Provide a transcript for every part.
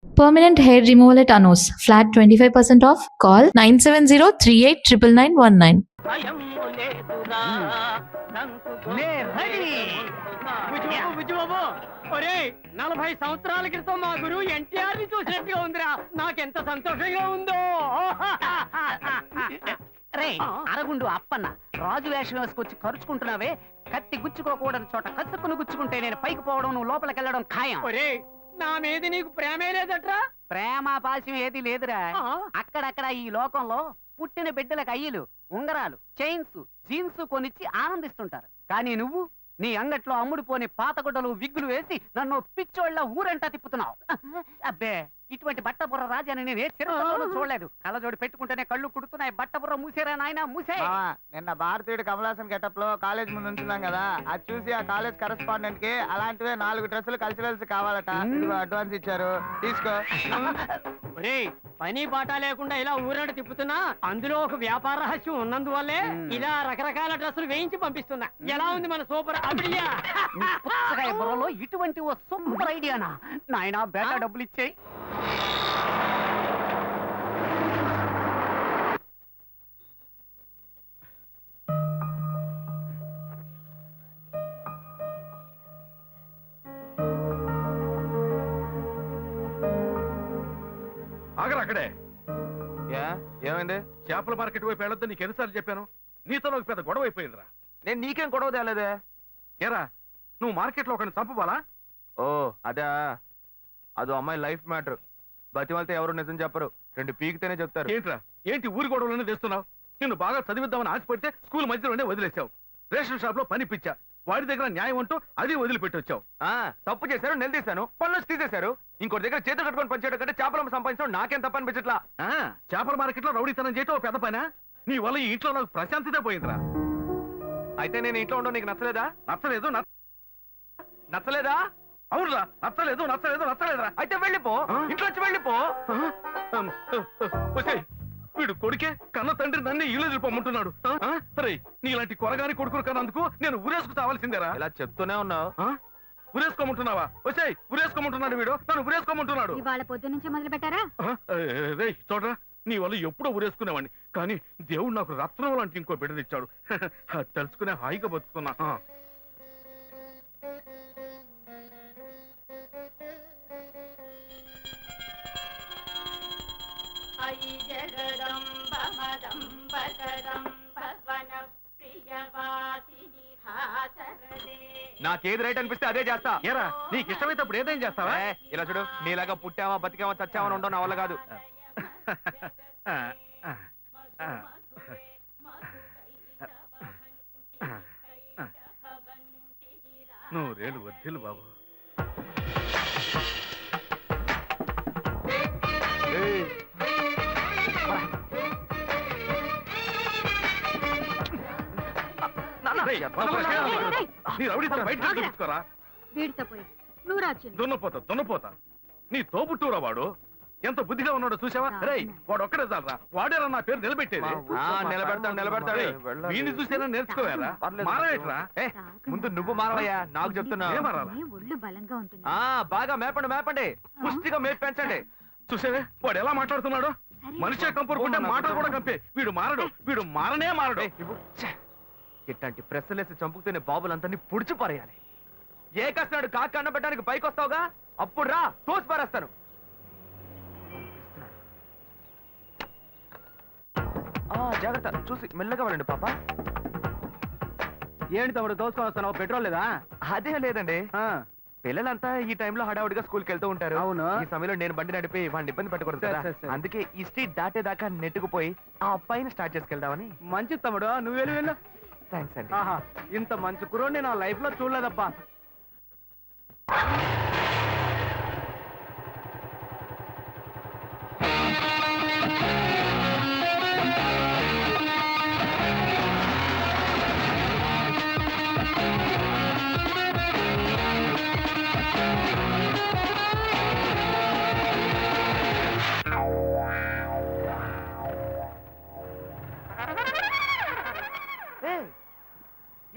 Permanent hair removal at Anos. Flat 25% off. Call 970-389919. నలభై సంవత్సరాల క్రితం మా గురువు ఎన్టీఆర్ ని చూసినట్టుగా ఉందిరా. నాకెంత సంతోషంగా ఉందో. రే అరగుండు అప్పన్న, రాజు వేషం వేసుకొచ్చి ఖర్చుకుంటున్నావే. కత్తి గుచ్చుకోకూడని చోట కసుక్కును గుచ్చుకుంటే నేను పైకి పోవడం, నువ్వు లోపలికి వెళ్ళడం ఖాయం. నా మీద నీకు ప్రేమే లేదట్రా? ప్రేమ పాశం ఏది లేదురా. అక్కడక్కడ ఈ లోకంలో పుట్టిన బిడ్డలకు అయ్యలు, ఉంగరాలు, చైన్స్, జీన్స్ కొనిచ్చి ఆనందిస్తుంటారు. కానీ నువ్వు నీ అంగట్లో అమ్ముడుపోని పాతగుడ్డలు, విగ్గులు వేసి నన్ను పిచ్చోళ్ళ ఊరంటా తిప్పుతున్నావు. అబ్బే, ఇటువంటి బట్టబుర్ర రాజాని నేను ఏ చిరతలోనూ చూడలేదు. కళ్ళజోడి పెట్టుకుంటేనే కళ్ళు కుడుతున్నాయి. బట్టబుర్ర మూసేరా నాయన, మూసే. నిన్న భారతీయుడు కమలాసన్ గెటప్ లో కాలేజ్ ముందు ఉంచున్నాం కదా, అది చూసి ఆ కాలేజ్ కరెస్పాండెంట్ కి అలాంటివే 4 డ్రెస్సులు కల్చరల్స్ కావాలట. అడ్వాన్స్ ఇచ్చారు, తీసుకో. పని పాట లేకుండా ఇలా ఊరంట తిప్పుతున్నా అందులో ఒక వ్యాపార రహస్యం ఉన్నందువల్లే ఇలా రకరకాల డ్రెస్సులు వేయించి పంపిస్తున్నా. ఎలా ఉంది మన సూపర్ ఐడియా? పుచ్చకాయ బుర్రలో ఇటువంటి ఓ సూపర్ ఐడియానా? నాయనా బేటా డబ్బులు ఇచ్చేయి. అక్కడే ఏమైంది? చేపల మార్కెట్ వైపు వెళ్ళొద్దు నీకు ఎన్నిసార్లు చెప్పాను? నీతో నాకు పెద్ద గొడవ అయిపోయిందిరా. నేను నీకేం గొడవ తేలేదే. ఏరా, నువ్వు మార్కెట్ లో ఒకరిని చంపబాలా? ఓ అదే, అదో అమ్మాయి లైఫ్ మ్యాటర్. బతిమాలితే ఎవరు నిజం చెప్పరు, 2 పీకితేనే చెప్తారు. ఏంట్రా, ఏంటి ఊరి గొడవలోనే తెస్తున్నావు? నిన్ను బాగా చదివిద్దామని ఆశపడితే స్కూల్ మధ్యలోనే వదిలేసావు. రేషన్ షాప్ లో పని పిచ్చా, వాడి దగ్గర న్యాయం అంటూ అది వదిలిపెట్టి వచ్చావు. తప్పు చేశారు, నిలదీశాను, పనులు తీసేశారు. ఇంకోటి దగ్గర చేతులు కట్టుకొని పనిచేయడం కంటే చేపలు సంపాదించడం నాకేం తప్ప అనిపించట్లా. చేపల మార్కెట్ లో రౌడీతనం చేయటం ఓ పెద్ద పైన. నీ వల్ల ఈ ఇంట్లో నాకు ప్రశాంతతే పోయిందిరా. అయితే నేను ఇంట్లో ఉండడం నీకు నచ్చలేదా? నచ్చలేదు. నచ్చలేదా? అవునురా, నచ్చలేదు నచ్చలేదు నచ్చలేదురా. అయితే వెళ్ళిపో, ఇంట్లోంచి వెళ్ళిపో. వీడు కొడుకే కన్న తండ్రి నన్ను ఇల్లు ఎదిరిపోమంటున్నాడు. రే, నీలాంటి కొరగాని కొడుకులు కన్నందుకు నేను ఊరేసుకు చావాల్సిందేరా. ఇలా చెప్తూనే ఉన్నావు. ఉరేసుకోమంటున్నావా? వచ్చాయి, ఉరేసుకోమంటున్నాడు వీడు, నన్ను ఉరేసుకోమంటున్నాడు. ఇవాళ పొద్దు నుంచి మొదలు పెట్టారా? రే చూడరా, నీ వల్ల ఎప్పుడో ఉరేసుకునేవాడిని, కానీ దేవుడు నాకు రత్నం లాంటి ఇంకో బిడ్డనిచ్చాడు. తలుచుకునే హాయిగా బతుకుతున్నా. నాకేది రైట్ అనిపిస్తే అదే చేస్తా. ఏరా, నీకు ఇష్టమైతే అప్పుడు ఏదైనా చేస్తావా? ఇలా చూడు, నీలాగా పుట్టావా బతికావా చచ్చావా ఉండవు నా వల్ల కాదు. నువ్వు రేలు వద్దులు బాబు. దున్నపోతా నీ తోబుట్టూరా వాడు. ఎంత బుద్ధిగా ఉన్నాడో చూసావా? రే, వాడు ఒక్కడే చాలరా, వాడేరా నా పేరు నిలబెట్టేది. నిలబెడతాడు. వీడిని చూసేనా నేర్చుకోవారా? మారవేట్రా. ముందు నువ్వు మారవయ్యా, నాకు చెప్తున్నా. ఒళ్ళు బలంగా ఉంటుంది. బాగా మేపండి, పుష్టిగా మేపు పెంచండి. చూసావే వాడు ఎలా మాట్లాడుతున్నాడు? మనిషే కంపురుకుంటే మాటలు కూడా కంపే. వీడు మారనే మారడు. ఇట్లాంటి ప్రెస్సులేసి చంపుతూనే బాబులందరినీ పుడిచి పారేయాలి. ఏ కస్తాడు కాక అన్నబెట్టడానికి పైకి వస్తావుగా, అప్పుడు రా, తోసి పారేస్తాను. జాగ్రత్త, చూసి మెల్లగా వెళ్ళండి పాప. ఏంటి తమ్ముడు దోసుకొని వస్తున్నావు? పెట్రోల్ లేదా? అదే లేదండి, పిల్లలంతా ఈ టైంలో హడావుడిగా స్కూల్కి వెళ్తూ ఉంటారు. అవును. ఈ సమయంలో నేను బండి నడిపి వాడిని ఇబ్బంది పెట్టకూడదు కదా. అందుకే ఈ స్ట్రీట్ దాటేదాకా నెట్టుకుపోయి ఆ అబ్బాయిని స్టార్ట్ చేసుకెళ్దామని. మంచి తమ్ముడు, నువ్వు వెళ్ళు. థ్యాంక్స్ అండి. ఇంత మంచి కుర్రోడిని నా లైఫ్ లో చూడలేదప్పా.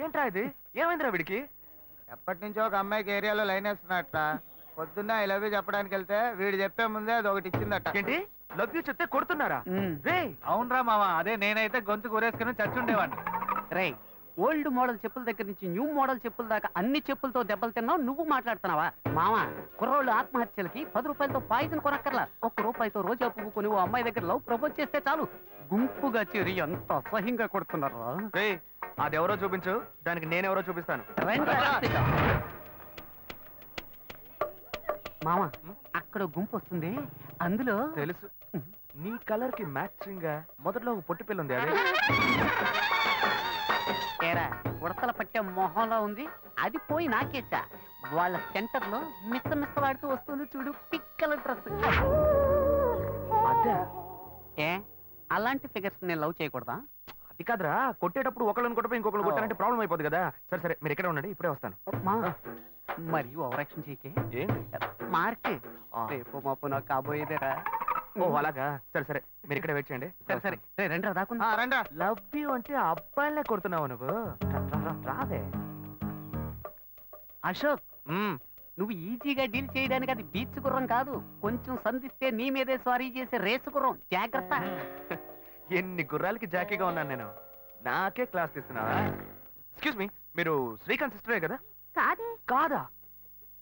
ఏంట్రా ఇది? ఏమైందిరా వీడికి? ఎప్పటి నుంచో ఒక అమ్మాయికి ఏరియాలో లైన్ వేస్తున్నట్ట. పొద్దున్న ఐ లవ్ యూ చెప్పడానికి వెళ్తే వీడు చెప్పే ముందే అది ఒకటి ఇచ్చిందట. ఏంటి లవ్ యూ చెప్తే కొడుతున్నారా? రే అవునరా మామ, అదే నేనైతే గొంతు కూరేసుకుని చచ్చుండేవాడిని. రే ఓల్డ్ మోడల్ చెప్పుల దగ్గర నుంచి న్యూ మోడల్ చెప్పుల దాకా అన్ని చెప్పులతో దెబ్బలు తిన్నావు, నువ్వు మాట్లాడుతున్నావా? మామ కుర్రోళ్ళు ఆత్మహత్యలకి 10 రూపాయలతో పాయిజన్ కొనక్కర్లా, 1 రూపాయితో రోజా పువ్వు కొని ఓ అమ్మాయి దగ్గర లవ్ ప్రపోజ్ చేస్తే చాలు గుంపుగా చేరి ఎంత అసహ్యంగా కొడుతున్నారా. రే అది ఎవరో చూపించు, దానికి నేనెవరో చూపిస్తాను. మామ అక్కడ గుంపు వస్తుంది, అందులో తెలుసు, నీ కలర్ కి మ్యాచింగ్ గా మొదట్లో ఒక పొట్టి పిల్ల ఉంది. అదే ఏరా ఉడతల పట్టే మొహంలో ఉంది, అది పోయి నాకేసా. వాళ్ళ సెంటర్ లో మిస్సలాడుతూ వస్తుంది చూడు పిక్కల డ్రెస్. అదే ఏ అలాంటి ఫిగర్స్ నేను లవ్ చేయకూడదా? అది కాదురా, కొట్టేటప్పుడు ఒకళ్ళని కొట్టపై ఇంకొకరు కొట్టాలంటే ప్రాబ్లం అయిపోతుంది కదా. సరే సరే మీరు ఇక్కడే ఉండండి, ఇప్పుడే వస్తాను. మరియు ఓవరాక్షన్ చేయకే, ఏంటి మార్క్ రేపు మాపు నాకు కాబోయేదేరా. ఓ అలాగా, సరే సరే మీరు ఇక్కడే వెయిట్ చేయండి. సరే సరే రే రండి దాకుందా. రండి. లవ్ యూ అంటే అబ్బాయిలే కొడుతున్నావు నువ్వు. రాదే అశోక్, నువ్వు ఈజీగా డీల్ చేయడానికి అది బీచ్ గుర్రం కాదు, కొంచెం సంధిస్తే నీ మీదే స్వారీ చేసే రేసు గుర్రం, జాగ్రత్త. ఎన్ని గుర్రాలకి జాకీగా ఉన్నాను నేను, నాకే క్లాస్ తీస్తున్నావా? ఎక్స్క్యూజ్ మీ, మీరు శ్రీకాంత్ సిస్టరే కదా? కాదే. కాదా?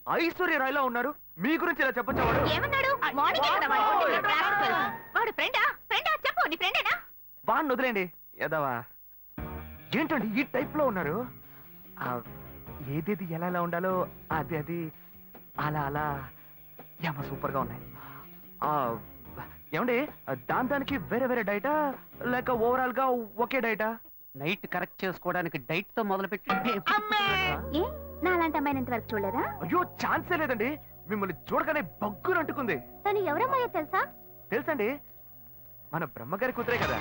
ఐశ్వర్య రాయ్లా ఉన్నారు, మీ గురించి ఇలా చెప్పొచ్చా? వాడు ఏమన్నాడు? మార్నింగ్ కదా వాడు కొట్టిన rascal. వాడు ఫ్రెండా? ఫ్రెండా చెప్పు, నీ ఫ్రెండేనా? వాడిని వదిలేండి ఎదవా. ఏంటండి ఈ టైప్ లో ఉన్నారు? ఏదేది ఎలా ఎలా ఉండాలో అది అది అలా అలా ఏమో సూపర్ గా ఉన్నాయి. ఏమండి దానికి వేరే వేరే డైటా లేక ఓవరాల్ గా ఒకే డైటా? నైట్ కరెక్ట్ చేసుకోవడానికి డైట్ తో మొదలుపెట్టి ఏ నా అలాంటి అమ్మాయిని ఇంతవరకు చూడలేదా? అయ్యో ఛాన్సే లేదండి, మిమ్మల్ని చూడగానే బగ్గులు అంటుకుంది. తను ఎవరమ్మాయో తెలుసా? తెలుసండి, మన బ్రహ్మగారి కూతురే కదా.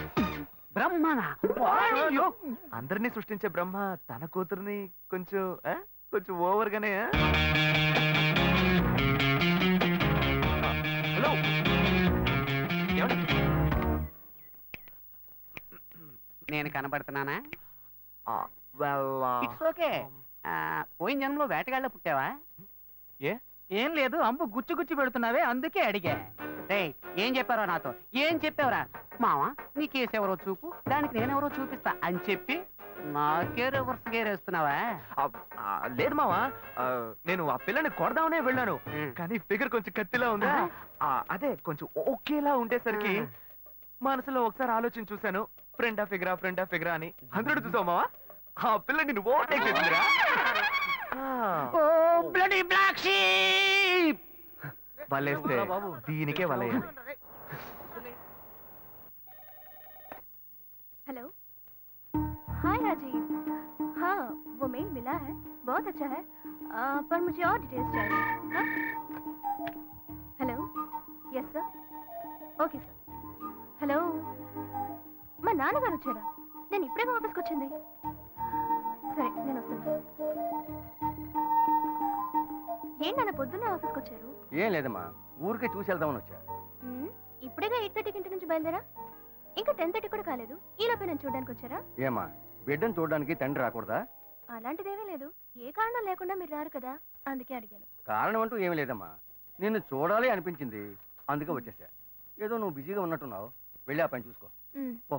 బ్రహ్మనా? అయ్యో, అందరినీ సృష్టించే బ్రహ్మ తన కూతుర్ని కొంచెం కొంచెం ఓవర్ గానే. హలో నేను కనబడుతున్నానా? well, it's okay. పోయిన జన్మలో వేటగాళ్ళ పుట్టావా? ఏం లేదు, అంబు గుచ్చి గుచ్చి పెడుతున్నావే అందుకే అడిగా. రే ఏం చెప్పారో నాతో, ఏం చెప్పావురా? మావా నీ కేసు ఎవరో చూపు, దానికి నేనెవరో చూపిస్తా అని చెప్పి నాకే రివర్స్ గేర్ వేస్తున్నావా? లేదు మావా, నేను ఆ పిల్లని కొడదామనే వెళ్ళాను, కానీ ఫిగర్ కొంచెం కత్తిలా ఉందా, అదే కొంచెం ఓకేలా ఉండేసరికి మనసులో ఒకసారి ఆలోచన చూశాను, ఫ్రెండా ఫిగరా అని. 100 చూసావు మావా, ఆ పిల్ల నిన్ను ఓవర్టేక్ చేసిందిరా. వలేస్తే దీనికే వలయ్యాలి. Hello hi Rajiv. हाँ वो मेल मिला है, बहुत अच्छा है, पर मुझे और डिटेल्स चाहिए. हाँ hello yes sir okay sir. Hello మా నాన్నగారు వచ్చారా? నేను ఇప్పుడే మా ఆఫీస్కి వచ్చింది. సరే నేను వస్తున్నా. ఏంటన్న పొద్దున్నే ఆఫీస్కి వచ్చారు? ఏం లేదమ్మా, ఊరికే చూసి వెళ్దామని వచ్చా. ఇప్పుడేగా 8:30కి ఇంటి నుంచి బయలుదేరా, ఇంకా 10:30 కూడా కాలేదు. ఈ లోపే నేను చూడడానికి వచ్చారా? ఏమా బిడ్డను చూడడానికి తండ్రి రాకూడదా? అలాంటిదేమీ లేదు, ఏ కారణం లేకుండా మీరు రారు కదా, అందుకే అడిగాను. కారణం అంటూ ఏమీ లేదమ్మా, నిన్ను చూడాలి అనిపించింది, అందుకే వచ్చేసా. ఏదో నువ్వు బిజీగా ఉన్నట్టున్నావు, వెళ్ళి ఆ పని చూసుకో. ఓ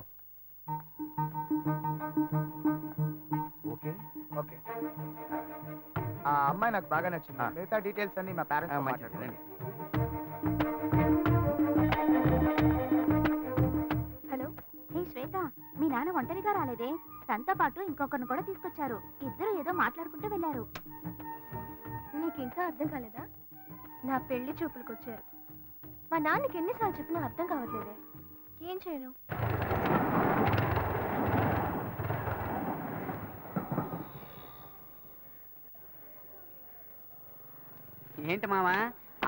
ఓకే ఓకే. ఆ అమ్మాయి నాకు బాగా నచ్చింది, మిగతా డీటెయిల్స్ అన్ని మా పేరెంట్స్ మాట్లాడండి. హలో హే శ్వేత, మీ నాన్న ఒంటరిగా రాలేదే, తనతో పాటు ఇంకొకరిని కూడా తీసుకొచ్చారు. ఇద్దరు ఏదో మాట్లాడుకుంటూ వెళ్ళారు. నీకు ఇంకా అర్థం కాలేదా? నా పెళ్లి చూపులకు వచ్చారు. మా నాన్నకి ఎన్నిసార్లు చెప్పినా అర్థం కావట్లేదే, ఏం చేయను? ఏంటి మావా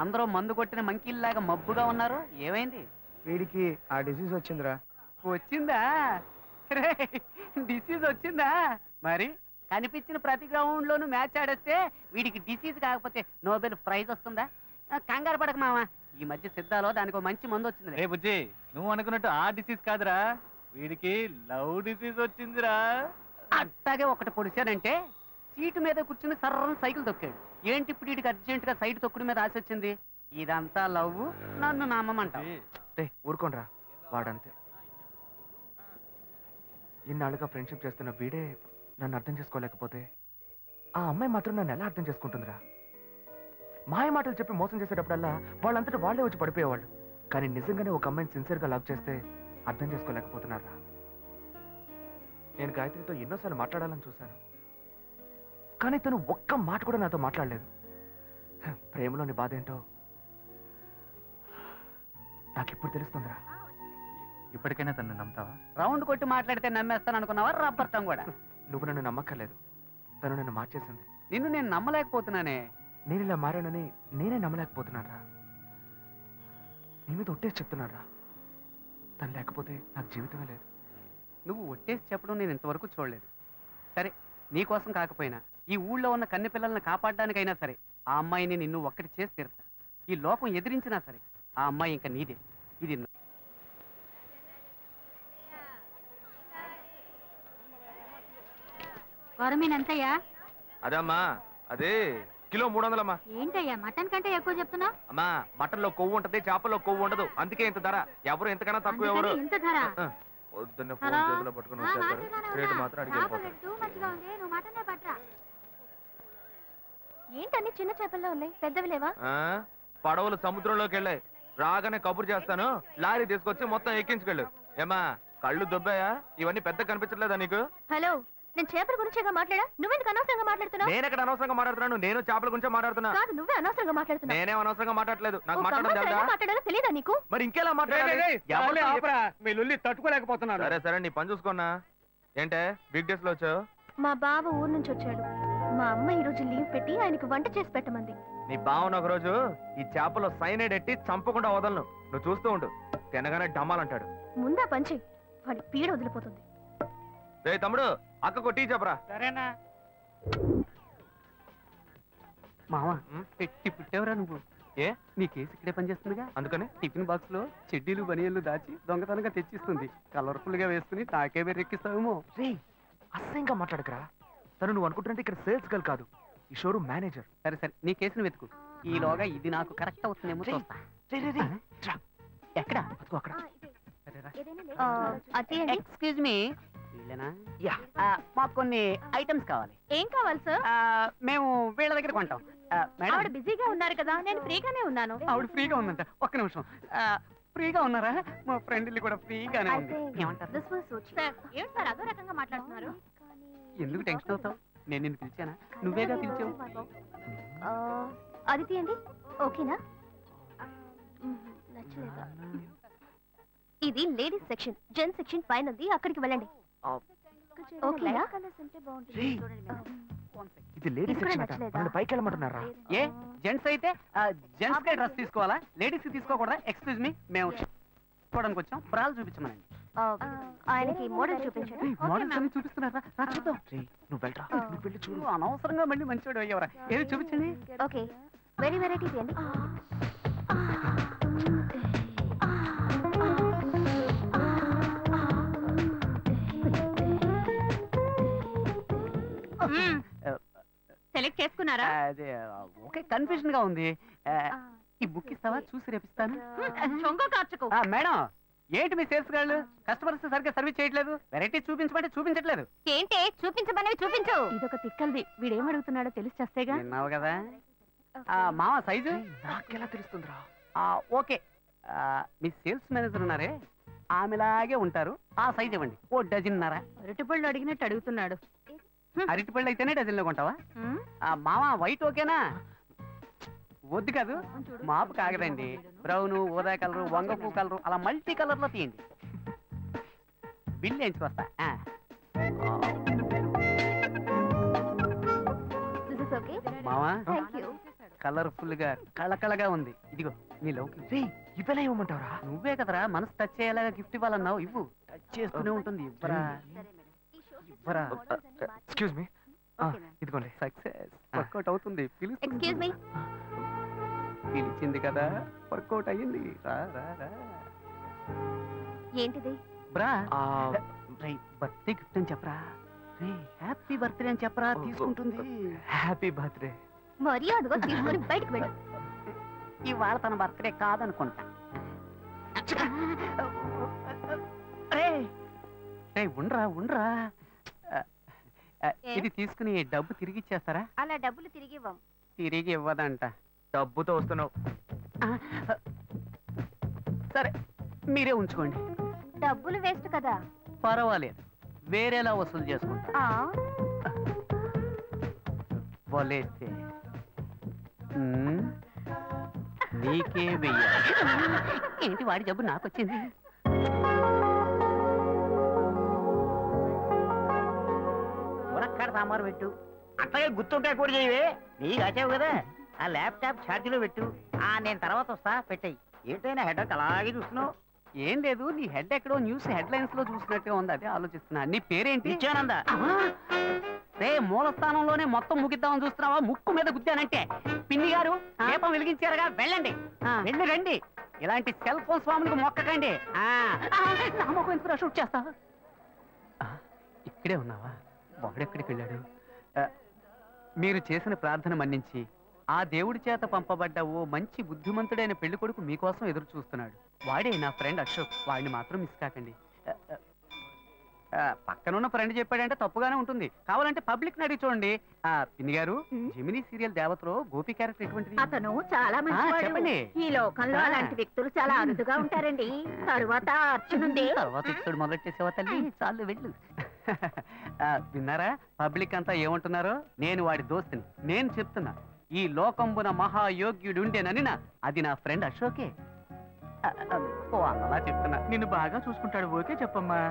అందరూ మందు కొట్టిన మంకీల్లాగా మబ్బుగా ఉన్నారు, ఏమైంది? వీడికి ఆ డిసీజ్ వచ్చిందిరా. వచ్చిందా? డిసీజ్ వచ్చిందా? మరి కనిపించిన ప్రతి గ్రౌండ్ లోను మ్యాచ్ ఆడేస్తే వీడికి డిసీజ్ కాకపోతే నోబెల్ ప్రైజ్ వస్తుందా? కంగారు పడక మావా, ఈ మధ్య సిద్ధాలో దానికి మంచి మందు వచ్చింది. రే బుజ్జి, నువ్వు అనుకున్నట్టు ఆ డిసీజ్ కాదురా, వీడికి లవ్ డిసీజ్ వచ్చిందిరా. అట్టాగే ఒకటి పొడిచానంటే సీటు మీద కూర్చుని సర్రని సైకిల్ తొక్కాడు. ఏంటి ఇప్పుడు వీడికి అర్జెంట్ గా సైడ్ తొక్కుడు మీద ఆశ వచ్చింది? ఇదంతా లవ్, నన్ను నమ్మమంటావు? ఊరుకోనరా, వాడంతే. ఇన్నాళ్ళుగా ఫ్రెండ్షిప్ చేస్తున్న వీడే నన్ను అర్థం చేసుకోలేకపోతే ఆ అమ్మాయి మాత్రం నన్ను ఎలా అర్థం చేసుకుంటుందిరా? మాయ మాటలు చెప్పి మోసం చేసేటప్పుడల్లా వాళ్ళంతటా వాళ్ళే వచ్చి పడిపోయేవాళ్ళు. కానీ నిజంగానే ఒక అమ్మాయిని సిన్సియర్గా లవ్ చేస్తే అర్థం చేసుకోలేకపోతున్నారా? నేను గాయత్రితో ఎన్నోసార్లు మాట్లాడాలని చూశాను, కానీ తను ఒక్క మాట కూడా నాతో మాట్లాడలేదు. ప్రేమలోని బాధ ఏంటో నాకెప్పుడు తెలుస్తుందిరా. ఇప్పటికైనా తను నమ్ముతావా? రౌండ్ కొట్టి మాట్లాడితే నమ్మేస్తాను అనుకున్నావా? రబ్బర్తం కూడా. నువ్వు నన్ను నమ్మక్కర్లేదు, తను నన్ను మార్చేసింది. నిన్ను నేను నమ్మలేకపోతున్నానే. నేను ఇలా మారానని నేనే నమ్మలేకపోతున్నారా? నీ మీద ఒట్టేసి చెప్తున్నారా, తను లేకపోతే నాకు జీవితమే లేదు. నువ్వు ఒట్టేసి చెప్పడం నేను ఇంతవరకు చూడలేదు. సరే, నీకోసం కాకపోయినా ఈ ఊళ్ళో ఉన్న కన్నె పిల్లల్ని కాపాడడానికైనా సరే ఆ అమ్మాయిని నిన్ను ఒక్కటి చేసి తీరుతా. ఈ లోకం ఎదిరించినా సరే ఆ అమ్మాయి ఇంకా నీదే. ఇది కొరమీన్ ఎంతయ్యా? అదమ్మా, అదే కిలో 300 ఏంటయ్యా మటన్ కంటే ఎక్కువ చెప్తున్నా? అమ్మా, మటన్లో కొవ్వు ఉంటది, చేపల్లో కొవ్వు ఉండదు, అందుకే ఇంత ధర. ఎవరు ఎంతకన్నా తక్కువ ఎవరు. ఇంత ధర? పొద్దున్న ఫోన్ చేతిలో పట్టుకుని వచ్చేస్తారు, రేటు మాత్రం అడిగి వెళ్ళిపోతారు. ఏంటన్ని చిన్న చేపల్లో ఉన్నాయి, పెద్దవి లేవా? పడవలు సముద్రంలోకి వెళ్ళాయి, రాగానే కబురు చేస్తాను, లారీ తీసుకొచ్చి మొత్తం ఎక్కించుకెళ్ళు. ఏమా, కళ్ళు దొబ్బాయా? ఇవన్నీ పెద్ద కనిపించట్లేదా నీకు? హలో, నేను చేపల గురించేగా మాట్లాడా, నువ్వెందుకు అనవసరంగా మాట్లాడుతున్నావు? నేను ఎక్కడ అనవసరంగా మాట్లాడుతున్నాను? నేను చేపల గురించే మాట్లాడుతున్నా. కాదు, నువ్వే అనవసరంగా మాట్లాడుతున్నావు. నేనేం అనవసరంగా మాట్లాడలేదు, నాకు ఒక మాట్లాడడం అమ్మాయితో తెలుసా? ఎలా మాట్లాడాలో తెలియదా నీకు? మరి ఇంకెలా మాట్లాడాలి? మీ లొల్లి తట్టుకోలేకపోతున్నాను. సరే సరే, నీ పని చూసుకున్నా. ఏంటే బిగ్ డేస్ లో వచ్చావు? మా బావ ఊరు నుంచి వచ్చాడు. మా అమ్మ ఈ రోజు లీవ్ పెట్టి ఆయనకు వంట చేసి పెట్టమంది. నీ బావన ఒక రోజు ఈ చేపలో సైనైడ్ ఎట్టి చంపకుండా వదలను, నువ్వు చూస్తూ ఉండు. తినగానే డమ్మాలంటాడు. ముందా పంచి, వాడి పీడ వదిలిపోతుంది. రే తమ్ముడు, అక్కకు టీ చెప్పరా. సరేనా మావా? పెట్టి పుట్టేవరా నువ్వు? ఏ, నీ కేసు ఇక్కడే పనిచేస్తుందిగా, అందుకని టిఫిన్ బాక్స్ లో చెడ్డీలు బనియన్లు దాచి దొంగతనంగా తెచ్చిస్తుంది. కలర్ఫుల్ గా వేసుకుని తాకే బెర్రెక్కిస్తావేమో. రే, అసహ్యంగా మాట్లాడకరా. తను నువ్వు అనుకుంటుంటే ఇక్కడ సేల్స్ గర్ల్ కాదు, ఈ షోరూమ్ మేనేజర్. సరే సరే, నీ కేసును వెతుకు. ఈలోగా ఇది నాకు కరెక్ట్ అవుతుందేమో చూస్తా. ఎక్కడ? అదిగో అక్కడ. ఎక్స్క్యూజ్ మీ, మాకు కొన్ని ఐటమ్స్ కావాలి. ఏం కావాలి సార్? మేము వీళ్ళ దగ్గర కొంటాం. మేడం, ఆవిడ బిజీగా ఉన్నారు కదా, నేను ఫ్రీగానే ఉన్నాను. ఆవిడ ఫ్రీగా ఉందంట. ఒక్క నిమిషం. ఫ్రీగా ఉన్నారా? మా ఫ్రెండ్ ఇల్లు కూడా ఫ్రీగానే ఉంది. ఏమంటారు? సార్, ఏంటి సార్ అదో రకంగా మాట్లాడుతున్నారు? ఎందుకు టెన్షన్ అవుతావు? నేను నిన్ను పిలిచానా? నువ్వేగా పిలిచావు. అది తీయండి. ఓకేనా? నచ్చలేదా? ఇది లేడీస్ సెక్షన్, జెంట్స్ సెక్షన్ పైనది, అక్కడికి వెళ్ళండి. ఓకేనా? ఇది లేడీస్ సెక్షన్ అట, నన్ను పైకి వెళ్ళమంటున్నారా? ఏ, జెంట్స్ అయితే జెంట్స్ కే డ్రెస్ తీసుకోవాలా, లేడీస్ కి తీసుకోకూడదా? ఎక్స్క్యూజ్ మీ, మేము చూడడానికి వచ్చాం, బ్రాలు చూపించమనండి. ఆయనకి మోడల్ చూపించండి. మోడల్స్ అన్ని చూపిస్తున్నారా? చూద్దాం. నువ్వు వెళ్ళరా, నువ్వు వెళ్ళి చూడు. నువ్వు అనవసరంగా మళ్ళీ మంచివాడు అయ్యవరా. ఏది చూపించండి. ఓకే, వెరీ వెరైటీ తీయండి. సెలెక్ట్ చేసుకున్నారా? అదే ఓకే, కన్ఫ్యూజన్ గా ఉంది. ఈ బుక్ ఇస్తావా? చూసి రేపిస్తాను. చొంగ కార్చుకో. మేడం, ఏంటి మీ సేల్స్ గాళ్ళు కస్టమర్స్ సరిగ్గా సర్వీస్ చేయట్లేదు? వెరైటీ చూపించమంటే చూపించట్లేదు. ఏంటి చూపించమనేవి చూపించు. ఇదొక తిక్కల్ది, వీడేం అడుగుతున్నాడో తెలిసి చేస్తేగా. విన్నావు కదా. మామ సైజు నాకెలా తెలుస్తుందిరా? ఓకే, మీ సేల్స్ మేనేజర్ ఉన్నారే, ఆమెలాగే ఉంటారు. ఆ సైజ్ ఇవ్వండి, ఓ డజన్నర. అరటిపళ్ళు అడిగినట్టు అడుగుతున్నాడు. అరటిపళ్ళు అయితేనే డజన్లో కొంటావా? మామ వైట్ ఓకేనా? వద్దు కాదు, మాపు కాగదండి. బ్రౌను, ఊదా కలరు, వంగపూ కలరు, అలా మల్టీ కలర్ లో తీయండి. బిల్ వేయించుకొస్తా. మావా, కలర్ఫుల్ గా కళకళగా ఉంది. ఇదిగో నీ లవ్. ఇవ్వలే ఇవ్వమంటావరా? నువ్వే కదరా మనసు టచ్ అయ్యేలాగా గిఫ్ట్ ఇవ్వాలన్నావు. ఇవ్వు, టచ్ చేస్తూనే ఉంటుంది. ఇవ్వరా ఇవ్వరా. ఎక్స్క్యూజ్ మీ, ఇదిగోండి. సక్సెస్, వర్కౌట్ అవుతుంది. ఎక్స్క్యూజ్ మీ, పిలిచింది కదా, వర్కౌట్ అయ్యింది. రా రా రా. ఏంటిది? బ్రా, బర్త్డే గిఫ్ట్ అని చెప్పరా. హ్యాపీ బర్త్డే అని చెప్పరా, తీసుకుంటుంది. Happy birthday. మర్యాదగా తీసుకొని బయటకు వెళ్ళు. ఇవాళ తన బర్త్డే కాదనుకుంటా. రేయ్, ఉండరా ఉండరా. ఇది తీసుకుని డబ్బు తిరిగి ఇచ్చేస్తారా? అలా డబ్బులు తిరిగి ఇవ్వం. తిరిగి ఇవ్వదంట. డబ్బుతో వస్తున్నావు. సరే మీరే ఉంచుకోండి. డబ్బులు వేస్ట్ కదా. పర్వాలేదు, వేరేలా వసూలు చేసుకుంటా. ఆ వలేస్తే నీకే వెయ్యాలి. ఏంటి వాడి జబ్బు నాకు వచ్చింది? మునక్కాడ సాంబారు పెట్టు. అట్లాగే గుర్తుంటాయి కూడా చేయవే. నీకు వచ్చావు కదా, ఆ ల్యాప్టాప్ ఛార్జీలో పెట్టు. నేను తర్వాత వస్తా, పెట్టాయి. ఏంటైనా హెడ్ అలాగే చూస్తున్నావు. ఏం లేదు, నీ హెడ్ ఎక్కడో న్యూస్ హెడ్లైన్స్ లో చూసినట్టుగా ఉంది, అదే ఆలోచిస్తున్నా. నీ పేరేంటి? నిత్యానంద. రే, మూల స్థానంలోనే మొత్తం ముగిద్దామని చూస్తున్నావా? ముక్కు మీద గుద్దానంటే. పిన్ని గారు దీపం వెలిగించారుగా, వెళ్ళండి. వెళ్ళి రండి. ఇలాంటి సెల్ ఫోన్ స్వాములకు మొక్కకండి. నా మొక్క ఎందుకు షూట్ చేస్తా? ఇక్కడే ఉన్నావా? వాడెక్కడికి వెళ్ళాడు? మీరు చేసిన ప్రార్థన మన్నించి ఆ దేవుడి చేత పంపబడ్డ ఓ మంచి బుద్ధిమంతుడైన పెళ్లి కొడుకు మీకోసం ఎదురు చూస్తున్నాడు. వాడే నా ఫ్రెండ్ అశోక్. వాడిని మాత్రం మిస్ కాకండి. పక్కనున్న ఫ్రెండ్ చెప్పాడంటే తప్పుగానే ఉంటుంది. కావాలంటే పబ్లిక్ అడిగి చూడండి. పిన్ని గారు, జెమినీ సీరియల్ దేవతలో గోపి క్యారెక్టర్ ఎటువంటిది? అతను చాలా మంచివాడు. చెప్పండి. ఈ లోకంలో అలాంటి వ్యక్తులు చాలా అరుదుగా ఉంటారండి. తరువాత అర్చునుంది. తర్వాత ఇప్పుడు మొదలెట్టేసేవా తల్లి? చాలు వెళ్ళు. విన్నారా పబ్లిక్ అంతా ఏమంటున్నారో? నేను వాడి దోస్తుని. నేను చెప్తున్నా, ఈ లోకంబున మహాయోగ్యుడుండేనని అది నా ఫ్రెండ్ అశోకే. ఓ అలా చెప్తున్నా. నిన్ను బాగా చూసుకుంటాడు. ఓకే చెప్పమ్మా.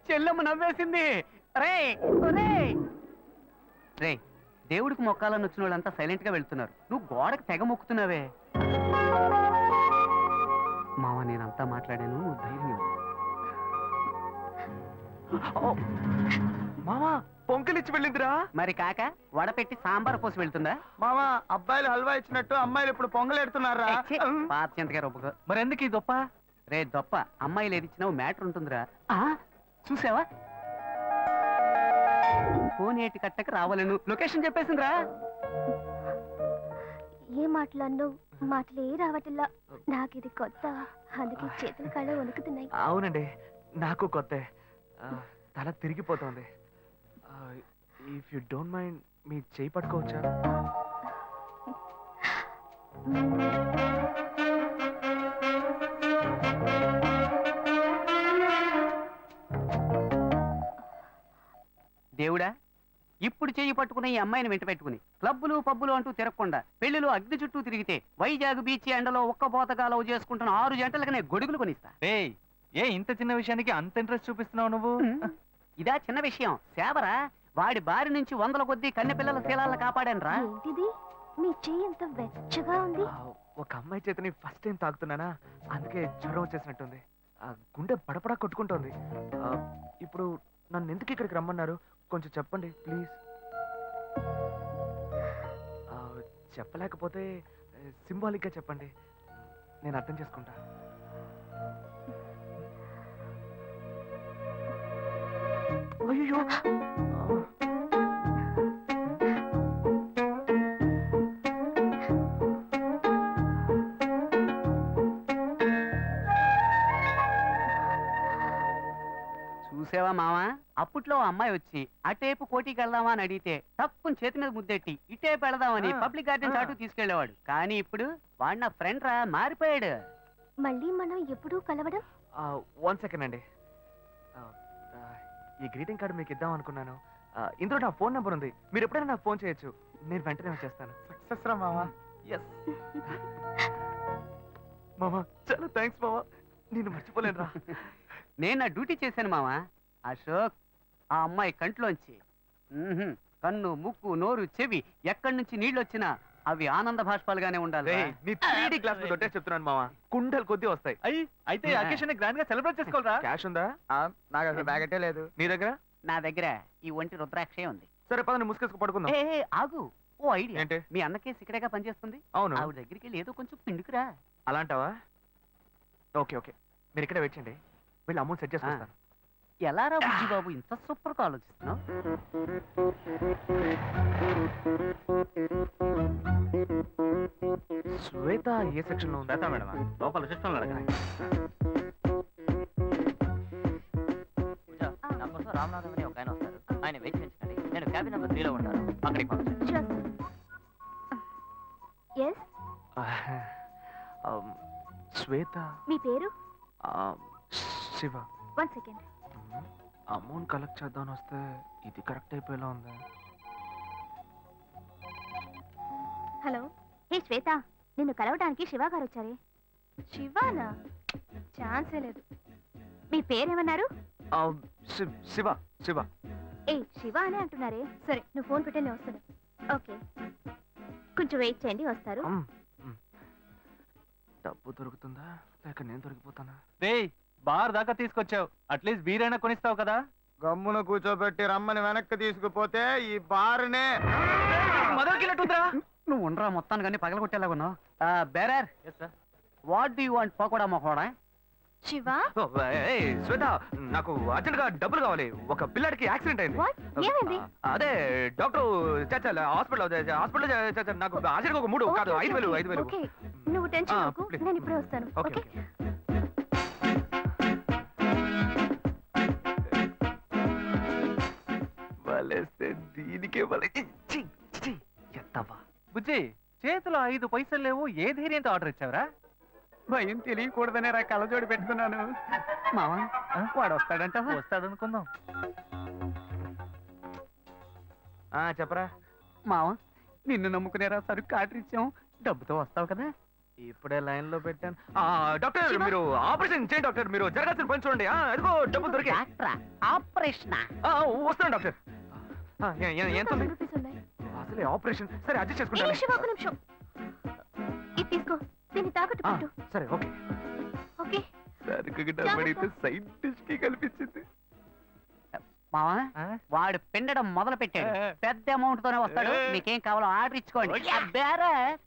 చెల్లెమ్మ నవ్వేసింది. రే రే, దేవుడికి మొక్కాలని వచ్చిన వాళ్ళంతా సైలెంట్ గా వెళ్తున్నారు. నువ్వు గోడకు తెగ మొక్కుతున్నావే. మావ, నేనంతా మాట్లాడాను, నువ్వు ధైర్యం. మామా, పొంకలిచ్చి వెళ్ళిందిరా. మరి కాక వడపెట్టి సాంబార్ పోసి వెళ్తుందా? మామ, అబ్బాయిలు హల్వా ఇచ్చినట్టు అమ్మాయిలు ఇప్పుడు పొంగలెడుతున్నారా? పాత చింతకాయ రొప్పకు. మరి ఎందుకు ఈ దొప్ప? రే దొప్ప, అమ్మాయిలు ఏది ఇచ్చినావు మ్యాటర్ ఉంటుందిరా. చూసావా? కోనేటి కట్టకు రావాలను లొకేషన్ చెప్పేసిందిరా. ఏ మాటలన్నో మాటలు ఏ రావట్లా. నాకు ఇది కొత్త, అందుకే చేతుల కళ్ళు వణుకుతున్నాయి. అవునండి, నాకు కొత్త. తల తిరిగిపోతుంది. ఇఫ్ యు డోంట్ మైండ్, మీ చేయి పట్టుకోవచ్చా? దేవుడా, ఇప్పుడు చెయ్యి పట్టుకున్న ఈ అమ్మాయిని వెంట పెట్టుకుని క్లబ్బులు పబ్బులు అంటూ తిరగకుండా పెళ్లిలో అగ్ని చుట్టూ తిరిగితే వైజాగ్ బీచ్ ఎండలో ఒక్క పోతగాలవు చేసుకుంటున్న 6 జంటలకు నేను గొడుగులు కొనిస్తా. ఏ ఇంత చిన్న విషయానికి అంత ఇంట్రెస్ట్ చూపిస్తున్నావు నువ్వు? ఇదా చిన్న విషయం? సేవరా. వాడి బారి నుంచి 100 కొద్దీ కన్నెపిల్లల శీలాలను కాపాడానురా. ఏంటిది? మీ చెయ్యి ఎంత వెచ్చగా ఉంది. ఒక అమ్మాయి చేతిని ఫస్ట్ టైం తాకుతున్నానా, అందుకే జ్వరం వచ్చేసినట్టుంది. గుండె పడపడా కొట్టుకుంటోంది. ఇప్పుడు నన్ను ఎందుకు ఇక్కడికి రమ్మన్నారు? కొంచెం చెప్పండి ప్లీజ్. చెప్పలేకపోతే సింబాలిక్ గా చెప్పండి, నేను అర్థం చేసుకుంటా. అయ్యో, చూసావా మావా, అప్పట్లో అమ్మాయి వచ్చి అటేపు కోటికి వెళ్దామా అని అడిగితే తక్కువ చేతి మీద ముద్దెట్టి ఇటేపు వెళదామని పబ్లిక్ గార్డెన్ చాటు తీసుకెళ్లేవాడు. కానీ ఇప్పుడు వాడు నా ఫ్రెండ్ రా, మారిపోయాడు. మళ్ళీ మనం ఎప్పుడూ కలవడం? 1 సెకండ్ అండి. ఈ గ్రీటింగ్ కార్డు మీకు ఇద్దాం అనుకున్నాను. ఇందులో నా ఫోన్ నెంబర్ ఉంది, మీరు ఎప్పుడైనా నాకు ఫోన్ చేయొచ్చు. నేను వెంటనే వచ్చేస్తాను. సక్సెస్ రా మామ. ఎస్ మామా, చాలా థ్యాంక్స్ మామా, నేను మర్చిపోలేను రా. నేను నా డ్యూటీ చేశాను మావా. అశోక్, ఆ అమ్మాయి కంట్లోంచి కన్ను, ముక్కు, నోరు, చెవి ఎక్కడి నుంచి నీళ్ళు వచ్చినా అవి ఆనంద భాష్పాలుగానే ఉండాలి. నీ 3D క్లాస్ లో కొట్టే చెప్తున్నాను మామా, కుండలు కొద్ది వస్తాయి. అయితే అకేషన్ గ్రాండ్ గా సెలబ్రేట్ చేసుకోవాలరా. క్యాష్ ఉందా? నాకు అసలు బ్యాగెటే లేదు. నీ దగ్గర? నా దగ్గర ఈ ఒంటి రుద్రాక్షే ఉంది. సరే పద, నువ్వు ముసుకేసుకు పడుకుందాం. ఆగు, ఓ ఐడియా. ఏంటి? మీ అన్నకే సిక్కడగా పనిచేస్తుంది. అవును. ఆవిడ దగ్గరికి వెళ్ళి ఏదో కొంచెం పిండుకురా. అలాంటావా? ఓకే ఓకే, మీరు ఇక్కడే వెయిట్ చేయండి, వీళ్ళు అమౌంట్ సెట్ చేసుకుంటాను. ఎలారా బుజ్జి బాబు ఇంత సూపర్ గా ఆలోచిస్తున్నావు? శ్వేత ఏ సెక్షన్ లో ఉందా మేడం? లోపల సిస్టమ్ అడగండి. నా కోసం రామనాథం అని ఒక ఆయన వస్తారు. ఆయన వెయిట్ చేయించండి. నేను క్యాబిన్ నెంబర్ 3 లో ఉంటాను. అక్కడికి పంపించండి. Sure, sir. Yes, శ్వేత మీ పేరు? శివ. 1 second. అమౌంట్ కలెక్ట్ చేద్దామని వస్తే ఇది కరెక్ట్ అయిపోయేలా ఉంది. హలో, హే శ్వేత, నిన్ను కలవడానికి శివ గారు వచ్చారే. శివానా? ఛాన్సే లేదు. మీ పేరేమన్నారు? శివ శివ. ఏ శివ అనే అంటున్నారే. సరే, నువ్వు ఫోన్ పెట్టే నేను వస్తాను. ఓకే, కొంచెం వెయిట్ చేయండి, వస్తారు. డబ్బు దొరుకుతుందా లేక నేను దొరికిపోతానా? రేయ్, బార్ దాకా తీసుకొచ్చావు, అట్లీస్ట్ బీరైనా కొనిస్తావు కదా. గమ్మున కూర్చోబెట్టి రమ్మని వెనక్కి తీసుకుపోతే ఈ బారునే నువ్వు ఉండరా మొత్తాన్ని పగలగొట్టేలాగా ఉన్నావు. Bearer, what do you want pakoda మొకోడా? శివ, శ్వేత, నాకు అర్జెంట్ గా డబ్బులు కావాలి. ఒక పిల్లాడికి యాక్సిడెంట్ అయింది. What? ఏమైంది? అదే డాక్టర్ చచ్చాలి హాస్పిటల్. నాకు అర్జెంట్ ఒక 3 కాదు 5,000. ఓకే, నువ్వు టెన్షన్ అవ్వకు, please. నేను ఇప్పుడే వస్తాను. ఓకే ఓకే, వలేస్తే దీనికే ఎత్తవా. బుజ్జి, చేతిలో 5 పైసలు లేవు, ఏ ధైర్యంతో ఆర్డర్ ఇచ్చావురా? భయం తెలియకూడదనే రా కళ్ళజోడు పెట్టుకున్నాను. మావా, వాడు వస్తాడంట. వస్తాడనుకుందాం. చెప్పరా. మావా, నిన్ను నమ్ముకునేరా సరుకు ఆర్డర్ ఇచ్చాం, డబ్బుతో వస్తావు కదా. ఇప్పుడే లైన్ లో పెట్టాను. డాక్టర్, మీరు ఆపరేషన్ చేయండి డాక్టర్. మీరు జరగాల్సిన పని చూడండి. అదిగో డబ్బులు దొరికి ఆపరేషన్ వస్తాను డాక్టర్. ఎంత 1000 రూపీస్ ఉన్నాయి. అసలే ఆపరేషన్. సరే అడ్జస్ట్ ఏ చేసుకుంటాను. శివ, ఒక నిమిషం. ఇది తీసుకో, దీన్ని తాకట్టు పెట్టు. సరే ఓకే. ఓకే, సరుకు డబ్బడితే సైడ్ డిష్ కి కల్పించింది. మావా, వాడు పిండడం మొదలు పెట్టాడు. పెద్ద అమౌంట్ తోనే వస్తాడు. మీకేం కావాలో ఆర్డర్ ఇచ్చుకోండి. బేరర్